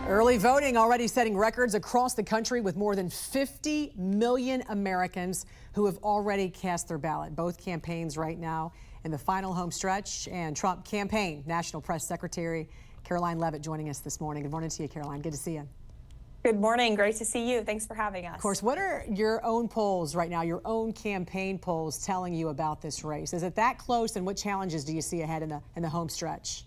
Early voting already setting records across the country with more than 50 million Americans who have already cast their ballot. Both campaigns right now in the final home stretch. And Trump campaign National Press Secretary Caroline Leavitt joining us this morning. Good morning to you, Caroline. Good to see you. Good morning. Great to see you. Thanks for having us. Of course, what are your own polls right now, your own campaign polls telling you about this race? Is it that close, and what challenges do you see ahead in the home stretch?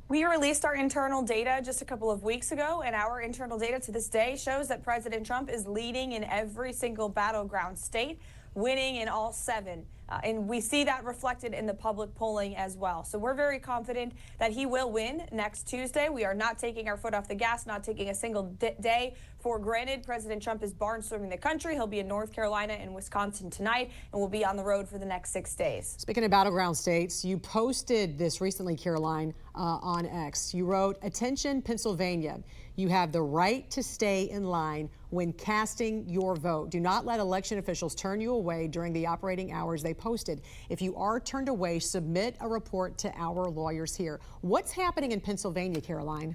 We released our internal data just a couple of weeks ago, and our internal data to this day shows that President Trump is leading in every single battleground state, winning in all 7. And we see that reflected in the public polling as well. So we're very confident that he will win next Tuesday. We are not taking our foot off the gas, not taking a single day for granted. President Trump is barnstorming the country. He'll be in North Carolina and Wisconsin tonight, and will be on the road for the next 6 days. Speaking of battleground states, you posted this recently, Caroline, on X. You wrote, "Attention, Pennsylvania. You have the right to stay in line when casting your vote. Do not let election officials turn you away during the operating hours." They posted, "If you are turned away, submit a report to our lawyers here." What's happening in Pennsylvania, Caroline?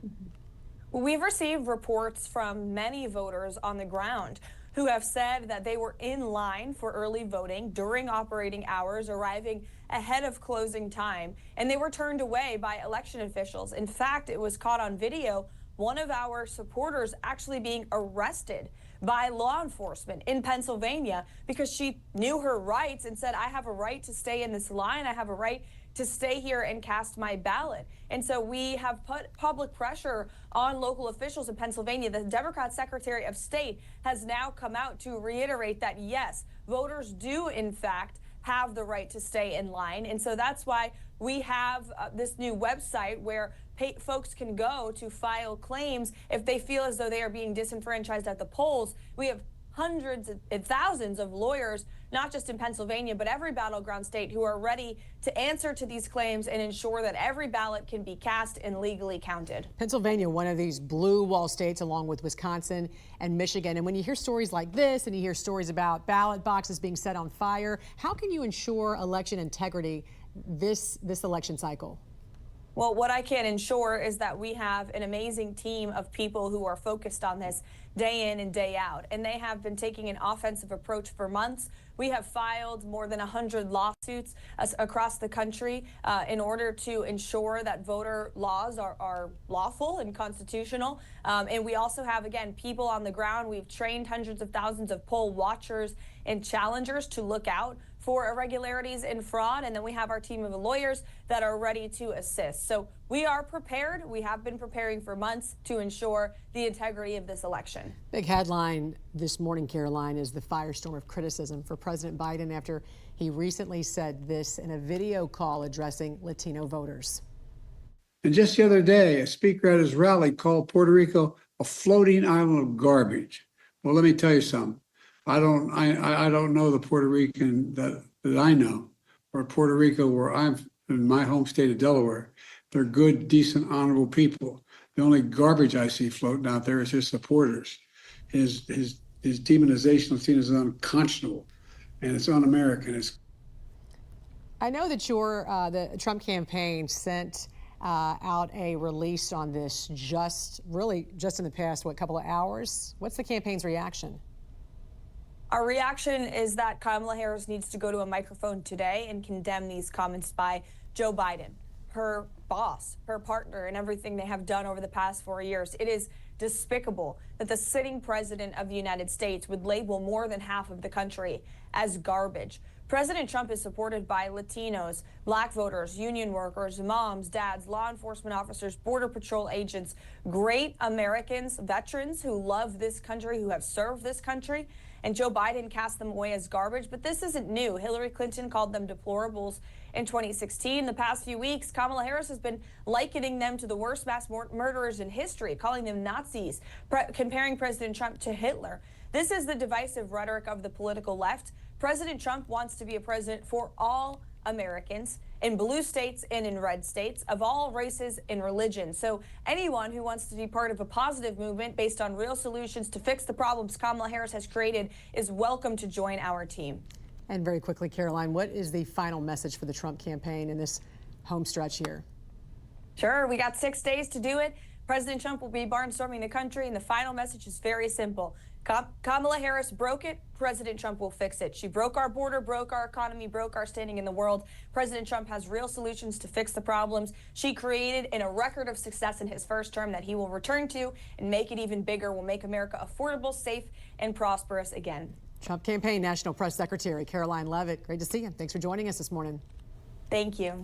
We've received reports from many voters on the ground who have said that they were in line for early voting during operating hours, arriving ahead of closing time, and they were turned away by election officials. In fact, it was caught on video, one of our supporters actually being arrested by law enforcement in Pennsylvania because she knew her rights and said, "I have a right to stay in this line. I have a right to stay here and cast my ballot." And so we have put public pressure on local officials in Pennsylvania. The Democrat Secretary of State has now come out to reiterate that, yes, voters do, in fact, have the right to stay in line. And so that's why we have this new website where folks can go to file claims if they feel as though they are being disenfranchised at the polls. We have hundreds and thousands of lawyers, not just in Pennsylvania, but every battleground state, who are ready to answer to these claims and ensure that every ballot can be cast and legally counted. Pennsylvania, one of these blue wall states, along with Wisconsin and Michigan. And when you hear stories like this, and you hear stories about ballot boxes being set on fire, how can you ensure election integrity this election cycle? Well, what I can ensure is that we have an amazing team of people who are focused on this day in and day out, and they have been taking an offensive approach for months. We have filed more than 100 lawsuits across the country in order to ensure that voter laws are lawful and constitutional. And we also have, again, people on the ground. We've trained hundreds of thousands of poll watchers and challengers to look out for irregularities and fraud. And then we have our team of lawyers that are ready to assist. So we are prepared. We have been preparing for months to ensure the integrity of this election. Big headline this morning, Caroline, is the firestorm of criticism for President Biden after he recently said this in a video call addressing Latino voters. And just the other day, a speaker at his rally called Puerto Rico a floating island of garbage. Well, let me tell you something. I don't know the Puerto Rican that I know, or Puerto Rico, where I'm in my home state of Delaware. They're good, decent, honorable people. The only garbage I see floating out there is his supporters. His demonization of Latinos is unconscionable, and it's un-American. I know that the Trump campaign sent out a release on this just in the past, couple of hours. What's the campaign's reaction? Our reaction is that Kamala Harris needs to go to a microphone today and condemn these comments by Joe Biden, her boss, her partner, and everything they have done over the past 4 years. It is despicable that the sitting president of the United States would label more than half of the country as garbage. President Trump is supported by Latinos, black voters, union workers, moms, dads, law enforcement officers, border patrol agents, great Americans, veterans who love this country, who have served this country. And Joe Biden cast them away as garbage. But this isn't new. Hillary Clinton called them deplorables in 2016. The past few weeks, Kamala Harris has been likening them to the worst mass murderers in history, calling them Nazis, comparing President Trump to Hitler. This is the divisive rhetoric of the political left. President Trump wants to be a president for all Americans, in blue states and in red states, of all races and religions. So anyone who wants to be part of a positive movement based on real solutions to fix the problems Kamala Harris has created is welcome to join our team. And very quickly, Caroline, what is the final message for the Trump campaign in this home stretch here? Sure, we got 6 days to do it. President Trump will be barnstorming the country, and the final message is very simple. Kamala Harris broke it. President Trump will fix it. She broke our border, broke our economy, broke our standing in the world. President Trump has real solutions to fix the problems she created in a record of success in his first term that he will return to and make it even bigger. Will make America affordable, safe, and prosperous again. Trump campaign National Press Secretary Caroline Leavitt, great to see you. Thanks for joining us this morning. Thank you.